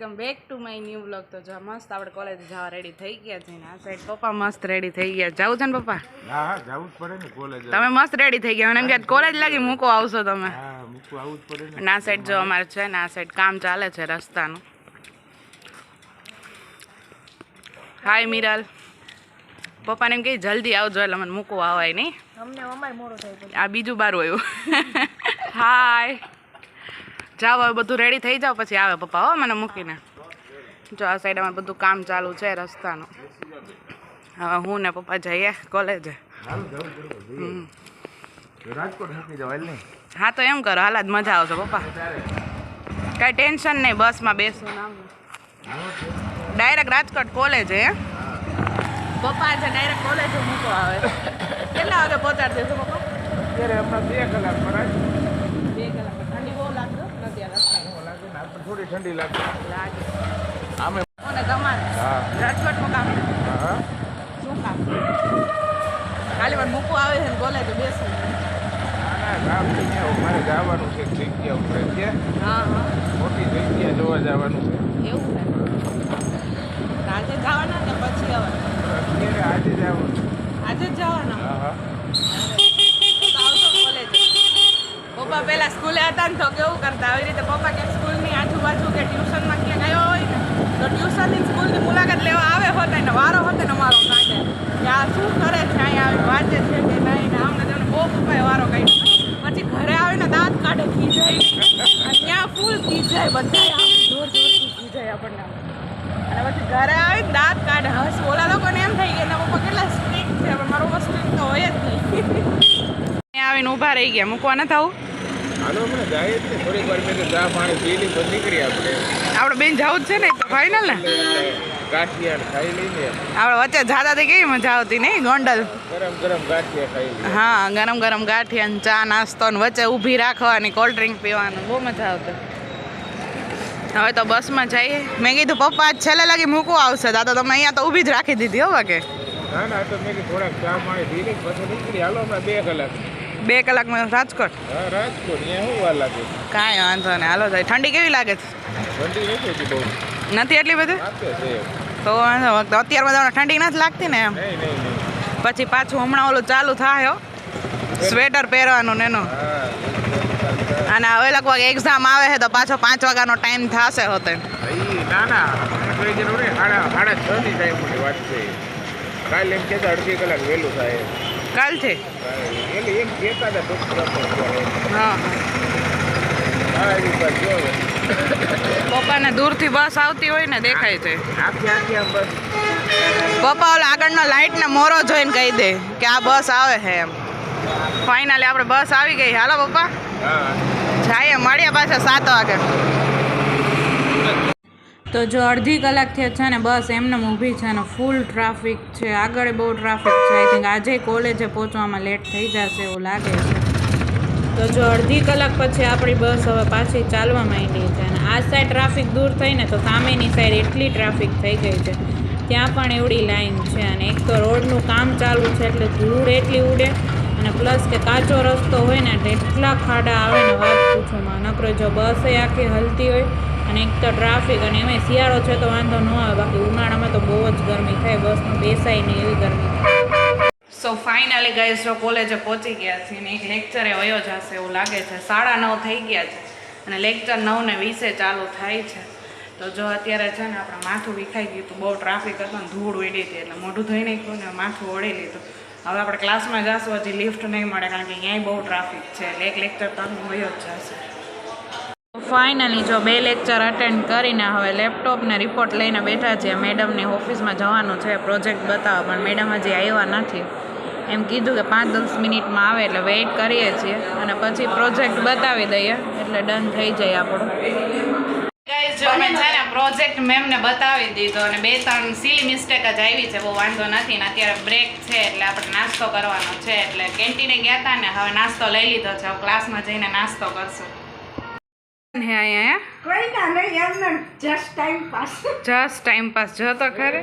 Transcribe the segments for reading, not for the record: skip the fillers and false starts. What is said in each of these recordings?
Welcome back to my new vlog. તો જો મસ્ત આપણે કોલેજ જવા રેડી થઈ ગયા છે ને આ સાઈડ પપ્પા મસ્ત રેડી થઈ ગયા. જાવું છે ને પપ્પા? હા જાવું જ પડે ને કોલેજ. તમે મસ્ત રેડી થઈ ગયા. મને એમ કે કોલેજ લાગી મૂકો આવશો તમે. હા મૂકો આવું જ પડે ને. ના સાઈડ જો અમારે છે ને આ સાઈડ કામ ચાલે છે રસ્તાનું. હાય મિરાલ. પપ્પાને એમ કહી જલ્દી આવજો એટલે મને મૂકવા આવાય નહીં. અમને અમાય મોડો થાય. આ બીજું બારું આવ્યું. હાય જાઓ હવે બધું રેડી થઈ જાવ પછી આવે પપ્પા હો મને મૂકીને. જો આ સાઈડ અમારે બધું કામ ચાલુ છે રસ્તાનું. હવે હું ને પપ્પા જઈએ કોલેજે. રાજકોટ મૂકી જાવ હાલ નહીં. હા તો એમ કરો હાલ જ મજા આવશે પપ્પા. કાંઈ ટેન્શન નહીં બસમાં બેસવું નામ ડાયરેક્ટ રાજકોટ કોલેજ હે. પપ્પા છે ડાયરેક્ટ કોલેજ મૂકો આવે. કેટલા વાગે પહોંચાડી દેશો પપ્પા? અત્યારે હમણાં 2 કલાક પર 2 કલાક. ઠંડી બહુ લાગતો નથી આ રસ્તા લાગે ને આપણે થોડી ઠંડી લાગે. આમે અને તમારે હા રાજકોટનું કામ હા શું કામ? ખાલી મને મૂકવા આવે છે ને કોલેજ બેસવું. ના કામ નહીં મારે જવાનું છે જગ્યા ઉપર છે. હા હા મોટી જગ્યા જોવા જવાનું છે. એવું છે. આજે જવાના કે પછી આવવાના? અત્યારે આજે જવાનું. આજે જ જવાના? હા હા તો આવશો કોલેજ? પપ્પા પહેલાં સ્કૂલે હતા ને તો કેવું કરતા આવી રીતે પપ્પા ક્યાંક સ્કૂલની આજુબાજુ કે ટ્યુશનમાં ક્યાંક આવ્યો હોય ને તો ટ્યુશનની સ્કૂલની મુલાકાત લેવા આવે હોતા ને વારો હોતો ને અમારો કાઢે કે આ શું કરે છે અહીંયા આવીને વાંચે છે કે નહીં ને આમને તમને બહુ પપ્પાએ વારો કાઢ્યો. પછી ઘરે આવીને દાંત કાઢે ખીજાય અને ત્યાં ફૂલ ખીજાય બધા આવે જોર જોરથી ખીજાય આપણને. અને પછી ઘરે આવીને દાંત કાઢે. હસ ઓલા લોકોને એમ થઈ ગયા પપ્પા કેટલા સ્ટ્રિક્ટ છે પણ મારો પપ્પા સ્ટ્રિક્ટ તો હોય જ નહીં. આવીને ઊભા રહી ગયા મૂકવા ન થવું. હાલો મને જાય જ ને થોડીક વાર મેં ચા પાણી પી લી પછી નીકળી આપણે બેન જવું જ છે ને ફાઇનલ ને. ગાંઠિયા ખાઈ લઈને આપણે વચ્ચે જાતા હતી કેવી મજા આવતી નહીં ગોંડલ. ગરમ ગરમ ગાંઠિયા ખાઈ લઈએ. હા ગરમ ગરમ ગાંઠિયા ને ચા નાસ્તો ને વચ્ચે ઊભી રાખવાની કોલ્ડ ડ્રિંક પીવાનું બહુ મજા આવતી. હવે તો બસમાં જઈએ. મેં કીધું પપ્પા આજ છેલ્લે લાગી મૂકવા આવશે દાદા તમે અહીંયા તો ઊભી જ રાખી દીધી હો વાગે. ના ના તો મેં થોડાક ચા પાણી પી લઈ પછી નીકળી હાલો હમણાં 2 કલાક. 2 કલાકમાં રાજકોટ? હા રાજકોટ અહીંયા શું વાર લાગે? કાંઈ વાંધો નહીં હાલો જાય. ઠંડી કેવી લાગે છે? ઠંડી નથી બહુ નથી એટલી બધી? લાગે છે તો વાંધો અત્યારમાં તમને ઠંડી નથી લાગતી ને એમ? નહીં નહીં નહીં પછી પાછું હમણાં ઓલું ચાલુ થાય હો સ્વેટર પહેરવાનું ને એનું. હા અને હવે લગભગ એક્ઝામ આવે છે તો પાછો 5 વાગ્યાનો ટાઈમ થશે હોતે. ના ના કોઈ જરૂર નહીં 6:30 ની ટાઈમ મોટી વાત છે. કાલે એમ કહેતા 1.5 કલાક વહેલું થાય. કાલથી? એટલે એમ કહેતા હતા હા પપ્પાને દૂરથી બસ આવતી હોય ને દેખાય છે. આખી આખી આમ બસ પપ્પા ઓલા આગળનો લાઇટ ને મોરો જોઈને કહી દે કે આ બસ આવે છે એમ. ફાઇનલી આપણે બસ આવી ગઈ. હાલો પપ્પા હા જઈએ મળીએ પાછા 7 વાગે. તો જો અડધી કલાકથી છે ને બસ એમને ઊભી છે અને ફૂલ ટ્રાફિક છે. આગળ બહુ ટ્રાફિક છે. આઈ થિંક આજે કોલેજે પહોંચવામાં લેટ થઈ જશે એવું લાગે છે. તો જો અડધી કલાક પછી આપણી બસ હવે પાછી ચાલવા માંડી છે અને આ સાઈડ ટ્રાફિક દૂર થઈને તો સામેની સાઈડ એટલી ટ્રાફિક થઈ ગઈ છે ત્યાં પણ એવડી લાઈન છે. અને એક તો રોડનું કામ ચાલુ છે એટલે ધૂળ એટલી ઉડે અને પ્લસ કે કાચો રસ્તો હોય ને એટલે એટલા ખાડા આવે ને વાત પૂછોમાં. નકરો જો બસ આખી હલતી હોય અને એક તો ટ્રાફિક અને એમાં શિયાળો છે તો વાંધો ન આવે બાકી ઉનાળામાં તો બહુ જ ગરમી થાય બસમાં બેસાય નહીં એવી ગરમી થાય. સો ફાઇનલી ગાઈઝ જો કોલેજે પહોંચી ગયા છીએ ને એક લેક્ચરે વયો જશે એવું લાગે છે. 9:30 થઈ ગયા છે અને લેક્ચર 9:20 ચાલુ થાય છે. તો જો અત્યારે છે ને આપણે માથું વિખાઈ ગયું હતું બહુ ટ્રાફિક હતો ને ધૂળ ઉડી હતી એટલે મોઢું ધોઈ નાખ્યું ને માથું ઓળી લીધું. હવે આપણે ક્લાસમાં જશું હજી લિફ્ટ નહીં મળે કારણ કે અહીંયાય બહુ ટ્રાફિક છે એટલે એક લેક્ચર તો વયો જ જશે. ફાઇનલી જો 2 લેક્ચર અટેન્ડ કરીને હવે લેપટોપ ને રિપોર્ટ લઈને બેઠા છીએ. મેડમની ઓફિસમાં જવાનું છે પ્રોજેક્ટ બતાવવા પણ મેડમ હજી આવ્યા નથી. એમ કીધું કે 5-10 મિનિટમાં આવે એટલે વેઇટ કરીએ છીએ અને પછી પ્રોજેક્ટ બતાવી દઈએ એટલે ડન થઈ જાય આપણું. ગાઈઝ જો મેં છે ને પ્રોજેક્ટ મેમને બતાવી દીધો અને 2-3 સિલી મિસ્ટેક જ આવી છે બહુ વાંધો નથી ને અત્યારે બ્રેક છે એટલે આપણે નાસ્તો કરવાનો છે એટલે કેન્ટીને ગયા હતા ને હવે નાસ્તો લઈ લીધો છે. હવે ક્લાસમાં જઈને નાસ્તો કરશું. જસ્ટ ટાઈમ પાસ જો તો ખરે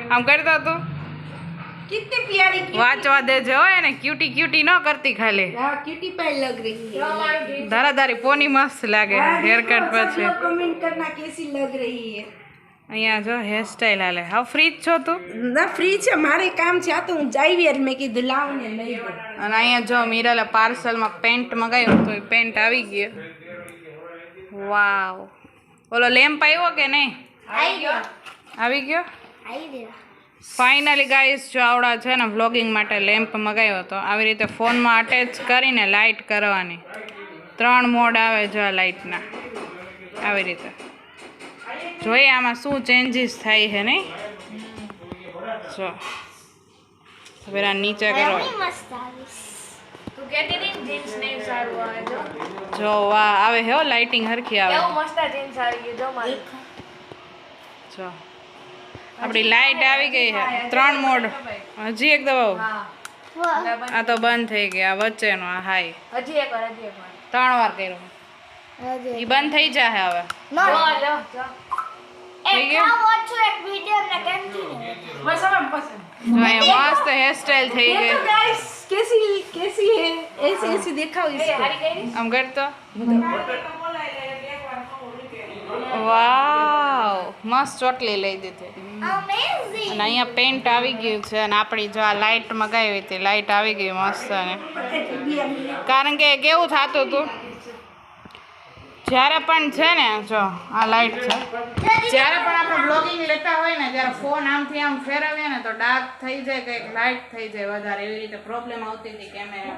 આમ કરતો તું कितनी प्यारी क्यूटी વાંચવા દેજો હો એને ક્યુટી ક્યુટી ન કરતી ખાલી हाँ क्यूटी पाई लग रही है ધારાધારી પોની મસ્ત લાગે હેર કટ પછી कमेंट करना कैसी लग रही है અહીંયા જો હેરસ્ટાઈલ હાલે હા ફ્રી જ છો તું ના ફ્રી છે મારે કામ છે આ તો હું જાવી યાર મેં કીધું લાવ ને લઈ ગયો અને અહીંયા જો મીરાલે પાર્સલમાં પેન્ટ મગાવ્યું તો એ પેન્ટ આવી ગયો વાવ ઓલો લેમ્પ આવ્યો કે નહીં આવી ગયો ફાઇનલી ગાઈસ જો આવડા છે ને વ્લોગિંગ માટે લેમ્પ મગાવ્યો હતો આવી રીતે ફોનમાં અટેચ કરીને લાઇટ કરવાની 3 મોડ આવે જો આ લાઇટના આવી રીતે જોઈએ આમાં શું ચેન્જીસ થાય છે નહીં જો હવે આ નીચે કરો તું કહેતી હતી ને જીન્સ નહીં સારું આવે જો વાહ આવે હે લાઇટિંગ હરખી આવે કેવું મસ્ત જીન્સ આવી ગયું જો મારું જો આપણી લાઇટ આવી ગઈ છે 3 મોડ હજી એક દબાવો આ તો બંધ થઈ ગયા વચ્ચેનો આ હાઈ હજી એક વાર 3 વાર કર્યું એ બંધ થઈ જાય હવે થઈ ગયું જો અહીંયા મસ્ત હેરસ્ટાઈલ થઈ ગઈ गाइस कैसी कैसी है ऐसे ऐसे दिखाओ इसको આમ કરતો વાવ મસ્ત ચોટલી લઈ દીધી અને અહીંયા પેન્ટ આવી ગયું છે અને આપણી જો આ લાઇટ મગાવી હતી લાઇટ આવી ગઈ મસ્ત અને કારણ કે કેવું થતું હતું જ્યારે પણ છે ને જો આ લાઇટ છે જ્યારે પણ આપણે બ્લોગિંગ લેતા હોય ને ત્યારે ફોન આમથી આમ ફેરવીએ ને તો ડાર્ક થઈ જાય કંઈક લાઇટ થઈ જાય વધારે એવી રીતે પ્રોબ્લેમ આવતી હતી કેમેરા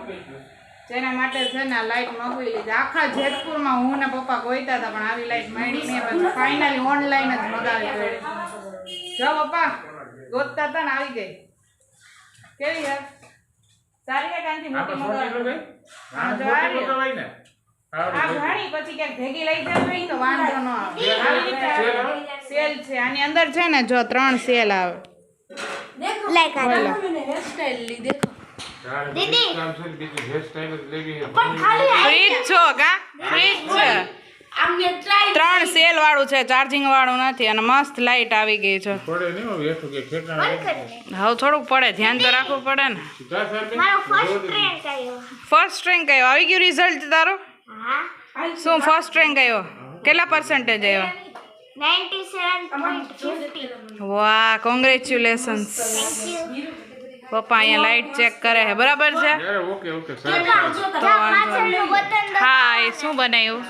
જેના માટે છે ને આ લાઇટ મગવી લીધી આખા જેતપુરમાં હું ને પપ્પા ગોઈતા હતા પણ આવી લાઇટ મળી નહીં પછી ફાઇનલી ઓનલાઈન જ મગાવી પડી જો પપ્પા ગોતતા હતા ને આવી ગઈ કેવી યાર સારી છે કાંથી મોટી મગાવી આ ઘણી પછી ક્યાંક ભેગી લઈ જવી હોય તો વાંધો ન આવે આવી રીતે સેલ છે આની અંદર છે ને જો 3 સેલ આવે देखो लाइक मैंने हेयर स्टाइल ली देखो दीदी ફ્રીજ છો કા ફ્રીજ છે हमने ट्राई 3 સેલ વાળું છે ચાર્જિંગ વાળું નથી અને મસ્ત લાઇટ આવી ગઈ છે હવે થોડુંક પડે ધ્યાન તો રાખવું પડે ને મારો ફર્સ્ટ ટ્રેન્ડ આવ્યો ફર્સ્ટ રેન્ક આવ્યો આવી ગયું રિઝલ્ટ તારો હા શું ફર્સ્ટ રેન્ક આવ્યો કેટલા પર્સન્ટેજ આવ્યો 97.50 વાહ કોંગ્રેચ્યુલેશન્સ પપ્પા અહીંયા લાઇટ ચેક કરે છે બરાબર છે પાછળનું બટન હા એ શું બનાવ્યું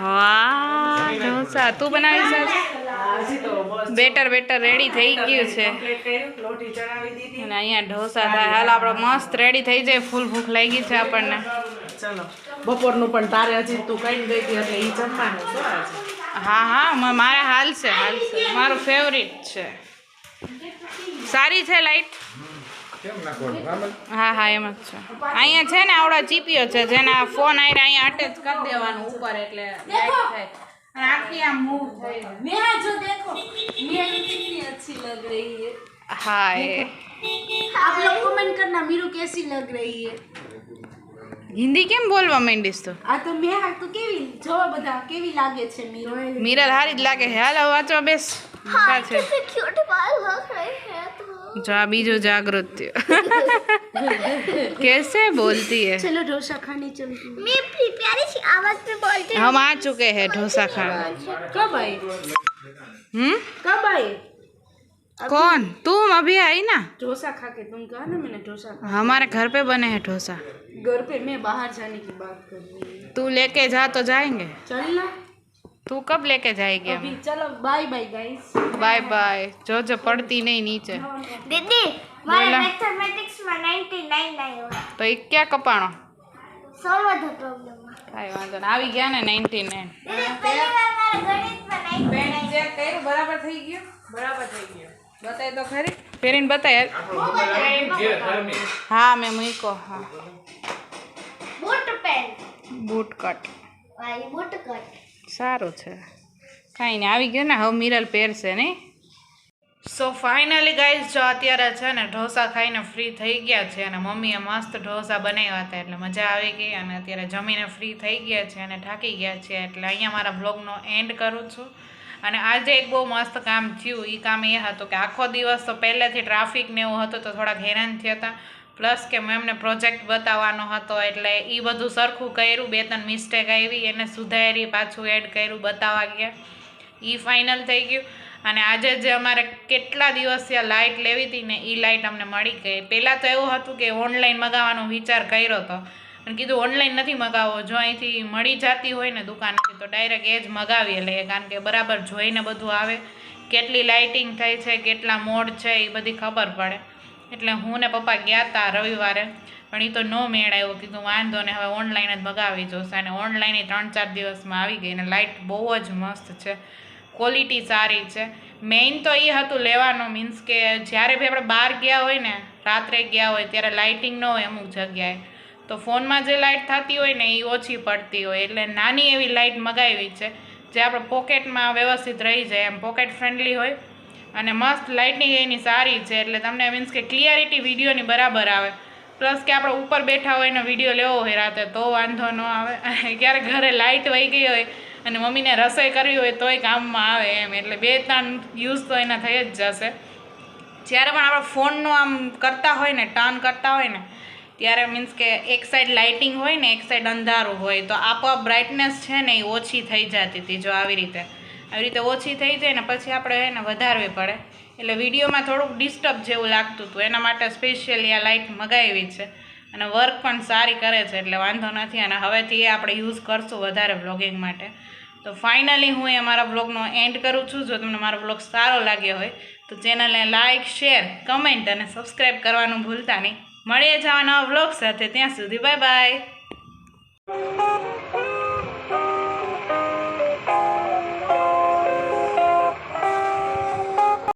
વાહ ઢોસા તું બનાવી છે બેટર રેડી થઈ ગયું છે અને અહીંયા ઢોસા થાય હાલ આપણે મસ્ત રેડી થઈ જાય ફૂલ ભૂખ લાગી છે આપણને चलो બપોરનું પણ તારે હજી તું કઈ ગઈ હતી એટલે ઈ જમવાનું શું આજે હા મારે હાલશે મારું ફેવરિટ છે સારી છે લાઈટ હા એમ જ છે અહીંયા છે ને આવડા ચીપીઓ છે જેના ફોન આઈને અહીંયા અટેચ કરી દેવાનું ઉપર એટલે લાઈટ થાય અને આખી આમ મૂવ થઈ नेहा जो देखो नेहा कितनी अच्छी लग रही है હા એ आप लोग कमेंट करना मीरू कैसी लग रही है હિન્દી કેમ બોલવા માંડીશ તો આ તો મેહા તો કેવી જો બધા કેવી લાગે છે મીરો મીરલ હારી જ લાગે છે હાલો વાંચો બેસ કા છે क्यूट बाल हो रहे हैं तो જો આ બીજું જાગૃત થયું कैसे बोलती है चलो डोसा खाने चलती हूँ मैं अपनी प्यारी सी आवाज में बोलती हम आ चुके हैं डोसा खाने कब आई कब आई कौन तुम अभी आई ना डोसा खा के तुम कहा ना मैंने डोसा खा हमारे घर पे बने हैं डोसा घर पे मैं बाहर जाने की बात कर रही हूँ तू लेके जा तो जाएंगे चलना तू कब लेके जाएगी अभी हमें चलो bye bye guys bye bye जो जो पढ़ती नहीं नीचे दीदी मारे बोला। मैथमेटिक्स में 99 आयो तो एक क्या कपाणो सॉल्व द प्रॉब्लम કાંઈ વાંધો નહીં આવી ગયા ને 99 दीदी पहली बार मारे गणित में 99 ચેક કર્યું બરાબર થઈ ગયું બતાય તો ખરી પહેરીને બતાય હા મેં મૂકો હા बूट पेन બૂટ કટ भाई बूट कट સારું છે કાંઈ નહીં આવી ગયું ને હવે મિરલ પહેરશે નહીં સો ફાઇનલી ગાઈઝ જો અત્યારે છે ને ઢોસા ખાઈને ફ્રી થઈ ગયા છે અને મમ્મીએ મસ્ત ઢોસા બનાવ્યા હતા એટલે મજા આવી ગઈ અને અત્યારે જમીને ફ્રી થઈ ગયા છે અને થાકી ગયા છે એટલે અહીંયા મારા બ્લોગનો એન્ડ કરું છું અને આજે એક બહુ મસ્ત કામ થયું. એ કામ એ હતું કે આખો દિવસ તો પહેલેથી ટ્રાફિક ને એવું હતું તો થોડાક હેરાન થયા હતા. પ્લસ કે મેમને પ્રોજેક્ટ બતાવવાનો હતો એટલે એ બધું સરખું કર્યું. 2-3 મિસ્ટેક આવી એને સુધારી, પાછું એડ કર્યું, બતાવવા ગયા. એ ફાઇનલ થઈ ગયું. અને આજે જે અમારે કેટલા દિવસથી લાઇટ લેવી હતી ને એ લાઇટ અમને મળી ગઈ. પહેલાં તો એવું હતું કે ઓનલાઈન મગાવવાનો વિચાર કર્યો હતો અને કીધું ઓનલાઈન નથી મગાવવો, જો અહીંથી મળી જતી હોય ને દુકાનેથી તો ડાયરેક્ટ એ જ મગાવીએ લઈએ, કારણ કે બરાબર જોઈને બધું આવે, કેટલી લાઇટિંગ થઈ છે, કેટલા મોડ છે એ બધી ખબર પડે. એટલે હું ને પપ્પા ગયા હતા રવિવારે, પણ એ તો ન મેળ આવ્યો. કીધું વાંધો ને હવે ઓનલાઈન જ મગાવી જોશે. અને ઓનલાઈન 3-4 દિવસમાં આવી ગઈ. અને લાઇટ બહુ જ મસ્ત છે, ક્વોલિટી સારી છે. મેઇન તો એ હતું લેવાનું, મીન્સ કે જ્યારે બી આપણે બહાર ગયા હોય ને, રાત્રે ગયા હોય ત્યારે લાઇટિંગ ન હોય અમુક જગ્યાએ, તો ફોનમાં જે લાઇટ થતી હોય ને એ ઓછી પડતી હોય. એટલે નાની એવી લાઇટ મગાવી છે જે આપણે પોકેટમાં વ્યવસ્થિત રહી જાય, એમ પોકેટ ફ્રેન્ડલી હોય અને મસ્ત લાઇટિંગ એની સારી છે. એટલે તમને મીન્સ કે ક્લિયરિટી વિડીયોની બરાબર આવે. પ્લસ કે આપણે ઉપર બેઠા હોય ને વિડીયો લેવો હોય રાતે તો વાંધો ન આવે. ક્યારેક ઘરે લાઇટ વહી ગઈ હોય અને મમ્મીને રસોઈ કરવી હોય તોય કામમાં આવે એમ. એટલે 2-3 યુઝ તો એના થઈ જ જશે. જ્યારે પણ આપણે ફોનનો આમ કરતા હોય ને, ટર્ન કરતા હોય ને, ત્યારે મીન્સ કે એક સાઈડ લાઇટિંગ હોય ને એક સાઈડ અંધારું હોય તો આપોઆપ બ્રાઇટનેસ છે ને એ ઓછી થઈ જતી હતી. જો આવી રીતે ઓછી થઈ જાય ને પછી આપણે એને વધારવી પડે. એટલે વિડીયોમાં થોડુંક ડિસ્ટર્બ જેવું લાગતું હતું. એના માટે સ્પેશિયલી આ લાઇટ મગાવી છે અને વર્ક પણ સારી કરે છે એટલે વાંધો નથી. અને હવેથી એ આપણે યુઝ કરશું વધારે વ્લોગિંગ માટે. તો ફાઇનલી હું એ મારા વ્લોગનો એન્ડ કરું છું. જો તમને મારો વ્લોગ સારો લાગ્યો હોય તો ચેનલને લાઇક, શેર, કમેન્ટ અને સબસ્ક્રાઈબ કરવાનું ભૂલતા નહીં. મળીએ જવા નવા વ્લોગ સાથે. ત્યાં સુધી બાય બાય.